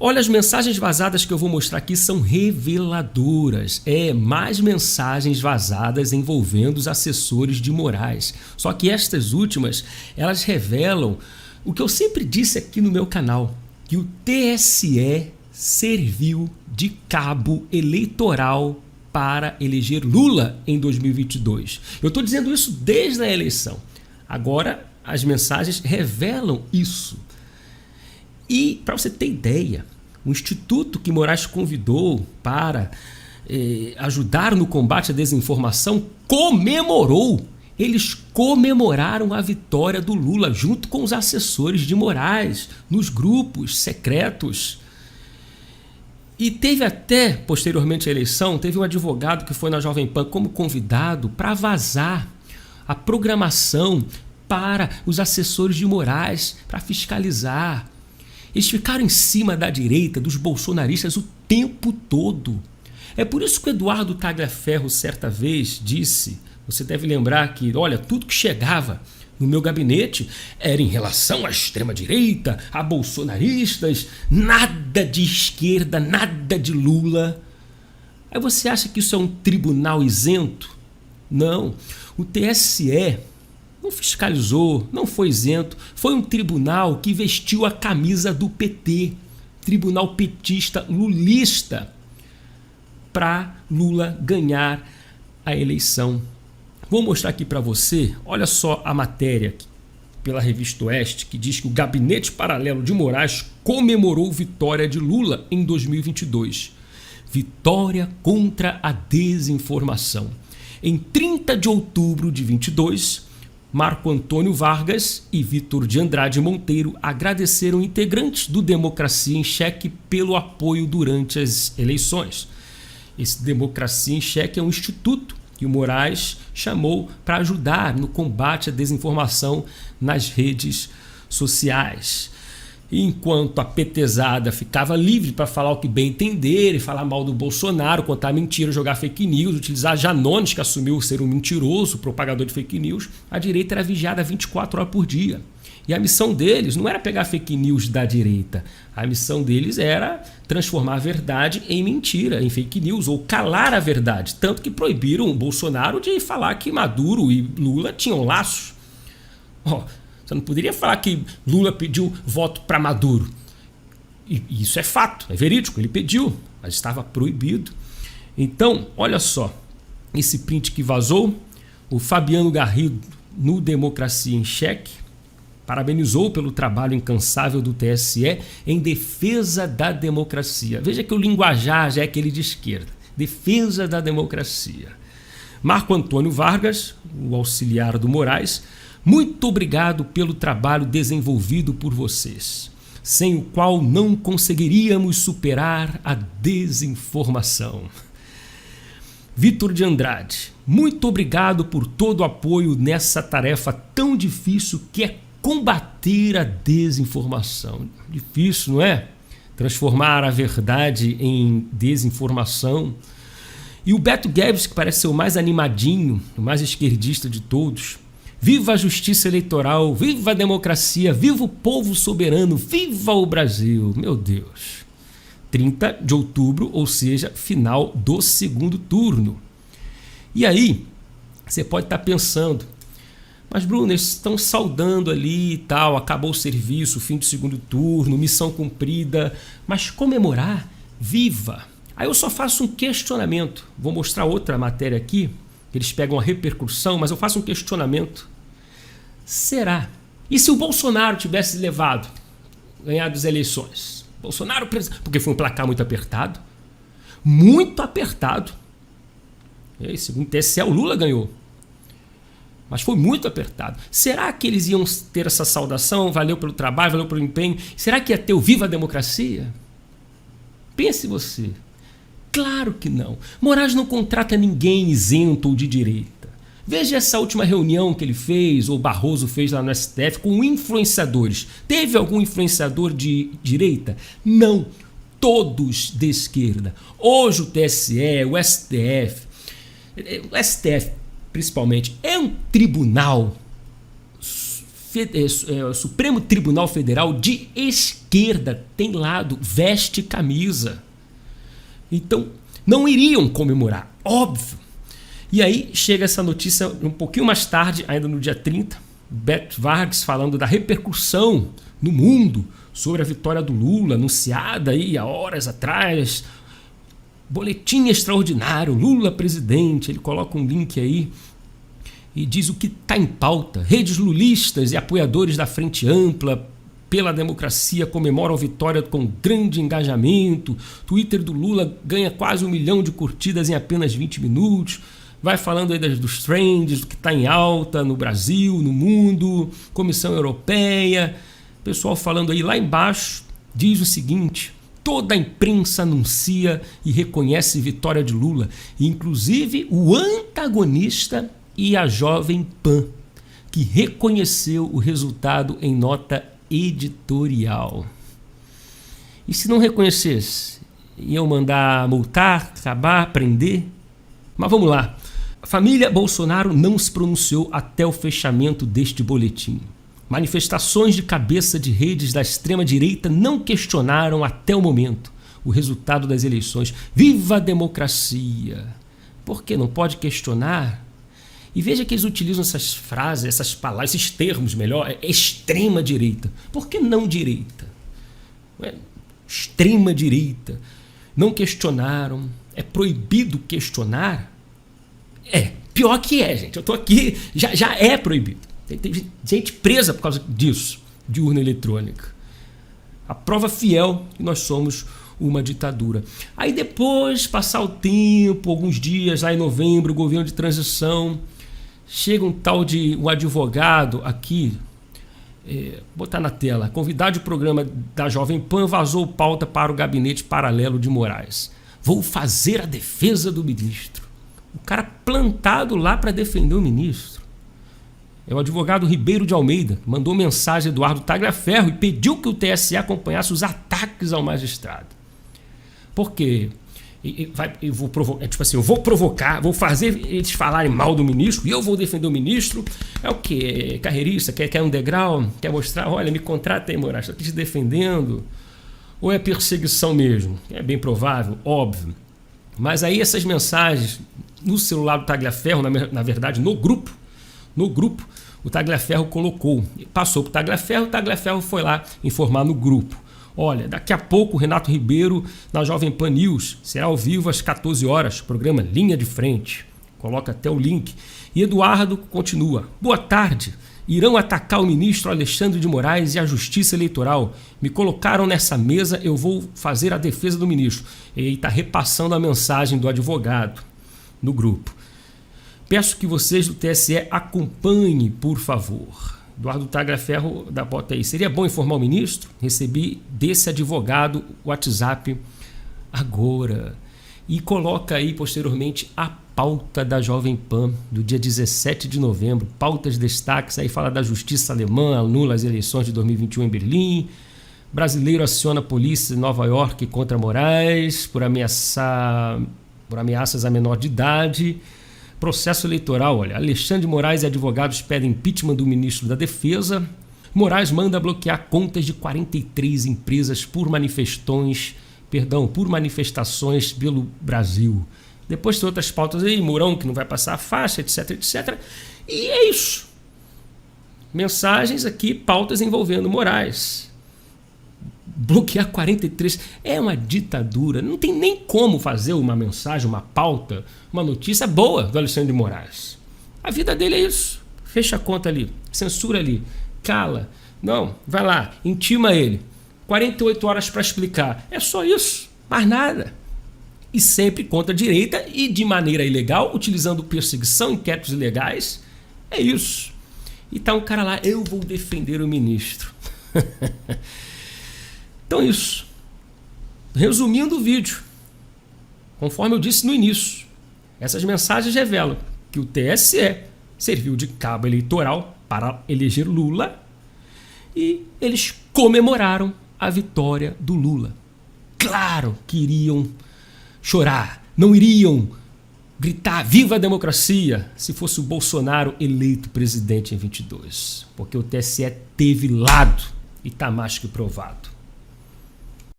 Olha, as mensagens vazadas que eu vou mostrar aqui são reveladoras. Mais mensagens vazadas envolvendo os assessores de Moraes. Só que estas últimas, elas revelam o que eu sempre disse aqui no meu canal, que o TSE serviu de cabo eleitoral para eleger Lula em 2022. Eu estou dizendo isso desde a eleição. Agora, as mensagens revelam isso. E, para você ter ideia, o instituto que Moraes convidou para ajudar no combate à desinformação comemorou. Eles comemoraram a vitória do Lula junto com os assessores de Moraes nos grupos secretos. E teve até, posteriormente à eleição, teve um advogado que foi na Jovem Pan como convidado para vazar a programação para os assessores de Moraes, para fiscalizar. Eles ficaram em cima da direita, dos bolsonaristas o tempo todo. É por isso que o Eduardo Tagliaferro certa vez disse, você deve lembrar que, olha, tudo que chegava no meu gabinete era em relação à extrema-direita, a bolsonaristas, nada de esquerda, nada de Lula. Aí você acha que isso é um tribunal isento? Não, o TSE não fiscalizou, não foi isento, foi um tribunal que vestiu a camisa do PT, tribunal petista lulista, para Lula ganhar a eleição. Vou mostrar aqui para você, olha só a matéria pela Revista Oeste, que diz que o gabinete paralelo de Moraes comemorou vitória de Lula em 2022. Vitória contra a desinformação. Em 30 de outubro de 22, Marco Antônio Vargas e Vitor de Andrade Monteiro agradeceram integrantes do Democracia em Cheque pelo apoio durante as eleições. Esse Democracia em Cheque é um instituto que o Moraes chamou para ajudar no combate à desinformação nas redes sociais. E enquanto a petezada ficava livre para falar o que bem entender e falar mal do Bolsonaro, contar mentira, jogar fake news, utilizar Janones, que assumiu ser um mentiroso, propagador de fake news, a direita era vigiada 24 horas por dia. E a missão deles não era pegar fake news da direita, a missão deles era transformar a verdade em mentira, em fake news, ou calar a verdade. Tanto que proibiram o Bolsonaro de falar que Maduro e Lula tinham laços. Você não poderia falar que Lula pediu voto para Maduro. E isso é fato, é verídico, ele pediu, mas estava proibido. Então, olha só, esse print que vazou, o Fabiano Garrido, no Democracia em Cheque, parabenizou pelo trabalho incansável do TSE em defesa da democracia. Veja que o linguajar já é aquele de esquerda. Defesa da democracia. Marco Antônio Vargas, o auxiliar do Moraes, muito obrigado pelo trabalho desenvolvido por vocês, sem o qual não conseguiríamos superar a desinformação. Vitor de Andrade, muito obrigado por todo o apoio nessa tarefa tão difícil que é combater a desinformação. Difícil, não é? Transformar a verdade em desinformação. E o Beto Guedes, que parece ser o mais animadinho, o mais esquerdista de todos. Viva a justiça eleitoral, viva a democracia, viva o povo soberano, viva o Brasil. Meu Deus. 30 de outubro, ou seja, final do segundo turno. E aí, você pode estar pensando, mas Bruno, eles estão saudando ali e tal, acabou o serviço, fim do segundo turno, missão cumprida, mas comemorar, viva. Aí eu só faço um questionamento, vou mostrar outra matéria aqui, eles pegam a repercussão, mas eu faço um questionamento. Será? E se o Bolsonaro tivesse ganhado as eleições? Bolsonaro, porque foi um placar muito apertado. Muito apertado. E aí, segundo o TSE, o Lula ganhou. Mas foi muito apertado. Será que eles iam ter essa saudação? Valeu pelo trabalho, valeu pelo empenho. Será que ia ter o Viva a Democracia? Pense você. Claro que não. Moraes não contrata ninguém isento ou de direita. Veja essa última reunião que ele fez, ou Barroso fez lá no STF, com influenciadores. Teve algum influenciador de direita? Não. Todos de esquerda. Hoje o TSE, o STF principalmente, é um tribunal, Supremo Tribunal Federal de esquerda. esquerda tem lado, veste camisa. Então, não iriam comemorar, óbvio. E aí chega essa notícia um pouquinho mais tarde, ainda no dia 30, Beto Vargas falando da repercussão no mundo sobre a vitória do Lula, anunciada aí há horas atrás. Boletim extraordinário, Lula presidente. Ele coloca um link aí e diz o que está em pauta. Redes lulistas e apoiadores da Frente Ampla pela Democracia comemoram a vitória com grande engajamento. Twitter do Lula ganha quase 1 milhão de curtidas em apenas 20 minutos. Vai falando aí dos trends, do que está em alta no Brasil, no mundo, Comissão Europeia. Pessoal falando aí lá embaixo, diz o seguinte: toda a imprensa anuncia e reconhece vitória de Lula, inclusive o antagonista e a Jovem Pan, que reconheceu o resultado em nota editorial. E se não reconhecesse, iam mandar multar, acabar, prender? Mas vamos lá. A família Bolsonaro não se pronunciou até o fechamento deste boletim. Manifestações de cabeça de redes da extrema-direita não questionaram até o momento o resultado das eleições. Viva a democracia! Por que não pode questionar? E veja que eles utilizam essas frases, essas palavras, esses termos, melhor, extrema-direita. Por que não direita? Extrema-direita. Não questionaram. É proibido questionar? Pior que gente. Eu estou aqui, já é proibido. Tem gente presa por causa disso, de urna eletrônica. A prova fiel que nós somos uma ditadura. Aí depois, passar o tempo, alguns dias, lá em novembro, o governo de transição, chega um tal de um advogado aqui, botar na tela, convidado do programa da Jovem Pan, vazou pauta para o gabinete paralelo de Moraes. Vou fazer a defesa do ministro. O cara plantado lá para defender o ministro. É o advogado Ribeiro de Almeida, que mandou mensagem a Eduardo Tagliaferro e pediu que o TSE acompanhasse os ataques ao magistrado. Por quê? Eu vou provocar, vou fazer eles falarem mal do ministro e eu vou defender o ministro. É o quê? É carreirista? Quer um degrau? Quer mostrar? Olha, me contrata aí, Moraes, estou aqui te defendendo. Ou é perseguição mesmo? É bem provável, óbvio. Mas aí essas mensagens no celular do Tagliaferro, na verdade, no grupo, o Tagliaferro colocou, passou para o Tagliaferro foi lá informar no grupo. Olha, daqui a pouco o Renato Ribeiro na Jovem Pan News será ao vivo às 14 horas, programa Linha de Frente. Coloca até o link. E Eduardo continua. Boa tarde. Irão atacar o ministro Alexandre de Moraes e a Justiça Eleitoral. Me colocaram nessa mesa, eu vou fazer a defesa do ministro. Ele está repassando a mensagem do advogado no grupo. Peço que vocês do TSE acompanhem, por favor. Eduardo Tagliaferro da bota aí. Seria bom informar o ministro? Recebi desse advogado o WhatsApp agora. E coloca aí posteriormente a pauta da Jovem Pan do dia 17 de novembro. Pautas destaques, aí fala da justiça alemã, anula as eleições de 2021 em Berlim. Brasileiro aciona a polícia de Nova York contra Moraes por ameaças a menor de idade. Processo eleitoral, olha, Alexandre de Moraes e advogados pedem impeachment do ministro da Defesa. Moraes manda bloquear contas de 43 empresas por manifestações pelo Brasil. Depois tem outras pautas aí, Mourão que não vai passar a faixa, etc, etc. E é isso. Mensagens aqui, pautas envolvendo Moraes. Bloquear 43 é uma ditadura. Não tem nem como fazer uma mensagem, uma pauta, uma notícia boa do Alexandre de Moraes. A vida dele é isso. Fecha a conta ali, censura ali, cala. Não, vai lá, intima ele. 48 horas para explicar. É só isso, mais nada. E sempre contra a direita e de maneira ilegal, utilizando perseguição, inquéritos ilegais. É isso. E tá um cara lá, eu vou defender o ministro. Então isso. Resumindo o vídeo, conforme eu disse no início, essas mensagens revelam que o TSE serviu de cabo eleitoral para eleger Lula e eles comemoraram a vitória do Lula. Claro que iriam chorar, não iriam gritar viva a democracia se fosse o Bolsonaro eleito presidente em 22, porque o TSE teve lado e está mais que provado.